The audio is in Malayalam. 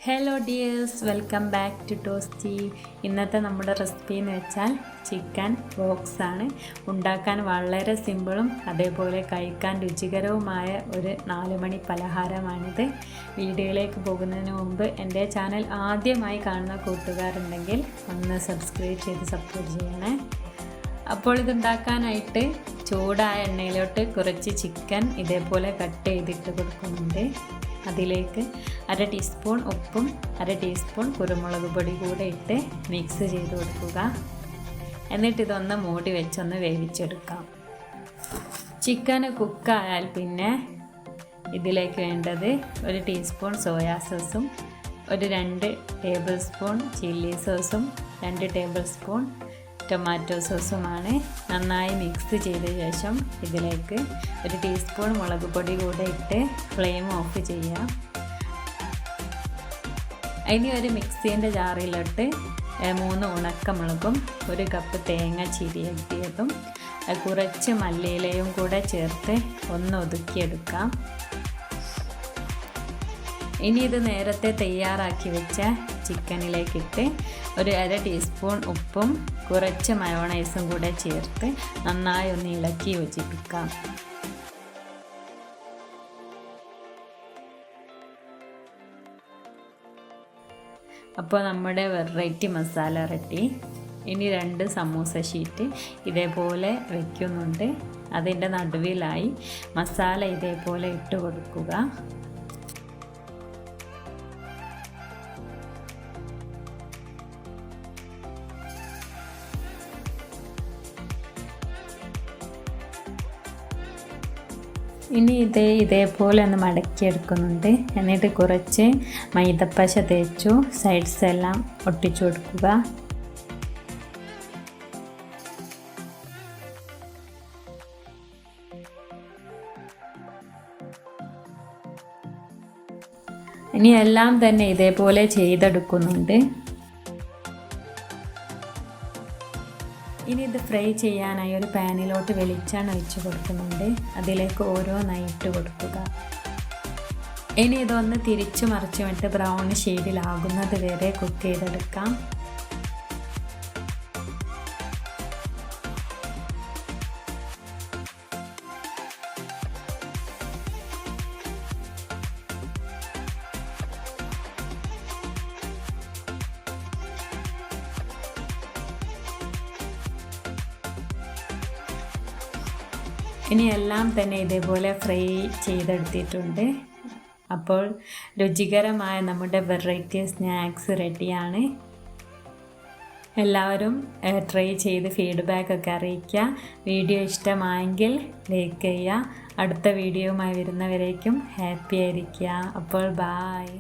Hello dears, welcome back to Toasty. ഇന്നത്തെ നമ്മുടെ റെസിപ്പി എന്ന് വെച്ചാൽ ചിക്കൻ ബോക്സ് ആണ്. ഉണ്ടാക്കാൻ വളരെ സിമ്പിളും അതേപോലെ കഴിക്കാൻ രുചികരവുമായ ഒരു 4 മണി പലഹാരമാണിത്. വീഡിയോയിലേക്ക് പോകുന്നതിന് മുമ്പ് എൻ്റെ ചാനൽ ആദ്യമായി കാണുന്ന കൂട്ടുകാരുണ്ടെങ്കിൽ ഒന്ന് സബ്സ്ക്രൈബ് ചെയ്ത് സപ്പോർട്ട് ചെയ്യണേ. അപ്പോൾ ഇതുണ്ടാക്കാനായിട്ട് ചൂടായ എണ്ണയിലോട്ട് കുറച്ച് ചിക്കൻ ഇതേപോലെ കട്ട് ചെയ്തിട്ട് കൊടുക്കുന്നുണ്ട്. അതിലേക്ക് 1/2 ടീസ്പൂൺ ഉപ്പും 1/2 ടീസ്പൂൺ കുരുമുളക് പൊടി കൂടെ ഇട്ട് മിക്സ് ചെയ്ത് കൊടുക്കുക. എന്നിട്ട് ഇതൊന്ന് മൂടി വെച്ചൊന്ന് വേവിച്ചെടുക്കാം. ചിക്കൻ കുക്കായാൽ പിന്നെ ഇതിലേക്ക് വേണ്ടത് 1 ടീസ്പൂൺ സോയാ സോസും 2 ടേബിൾ സ്പൂൺ ചില്ലി സോസും 2 ടേബിൾ സ്പൂൺ ടൊമാറ്റോ സോസുമാണ്. നന്നായി മിക്സ് ചെയ്ത ശേഷം ഇതിലേക്ക് 1 ടീസ്പൂൺ മുളക് പൊടി കൂടെ ഇട്ട് ഫ്ലെയിം ഓഫ് ചെയ്യാം. ഇനി ഒരു മിക്സിൻ്റെ ജാറിലോട്ട് 3 ഉണക്കമുളകും 1 കപ്പ് തേങ്ങ ചിരകിയതും കുറച്ച് മല്ലിയിലയും കൂടെ ചേർത്ത് ഒന്ന് ഒതുക്കിയെടുക്കാം. ഇനി ഇത് നേരത്തെ തയ്യാറാക്കി വെച്ച ചിക്കനിലേക്കിട്ട് 1/2 ടീസ്പൂൺ ഉപ്പും കുറച്ച് മയോണൈസും കൂടെ ചേർത്ത് നന്നായി ഒന്ന് ഇളക്കി യോജിപ്പിക്കാം. അപ്പോൾ നമ്മുടെ വെറൈറ്റി മസാല റെഡി. ഇനി 2 സമൂസ ഷീറ്റ് ഇതേപോലെ വയ്ക്കുന്നുണ്ട്. അതിൻ്റെ നടുവിലായി മസാല ഇതേപോലെ ഇട്ട് കൊടുക്കുക. ഇനി ഇതേപോലെ ഒന്ന് മടക്കിയെടുക്കുന്നുണ്ട്. എന്നിട്ട് കുറച്ച് മൈദപ്പശ തേച്ചു സൈഡ്സ് എല്ലാം ഒട്ടിച്ചു കൊടുക്കുക. ഇനി എല്ലാം തന്നെ ഇതേപോലെ ചെയ്തെടുക്കുന്നുണ്ട്. ഇനി ഇത് ഫ്രൈ ചെയ്യാനായി ഒരു പാനിലോട്ട് വെളിച്ചെണ്ണ ഒഴിച്ച് കൊടുക്കുന്നുണ്ട്. അതിലേക്ക് ഓരോന്നായി ഇട്ട് കൊടുക്കുക. ഇനി ഇതൊന്ന് തിരിച്ചു മറിച്ചുമിട്ട് ബ്രൗൺ ഷെയ്ഡിലാകുന്നത് വരെ കുക്ക് ചെയ്തെടുക്കാം. ഇനി എല്ലാം തന്നെ ഇതേപോലെ ഫ്രൈ ചെയ്തെടുത്തിട്ടുണ്ട്. അപ്പോൾ രുചികരമായ നമ്മുടെ വെറൈറ്റി സ്നാക്സ് റെഡിയാണ്. എല്ലാവരും ട്രൈ ചെയ്ത് ഫീഡ്ബാക്കൊക്കെ അറിയിക്കുക. വീഡിയോ ഇഷ്ടമായെങ്കിൽ ലൈക്ക് ചെയ്യുക. അടുത്ത വീഡിയോയുമായി വരുന്നവരേക്കും ഹാപ്പി ആയിരിക്കുക. അപ്പോൾ ബായ്.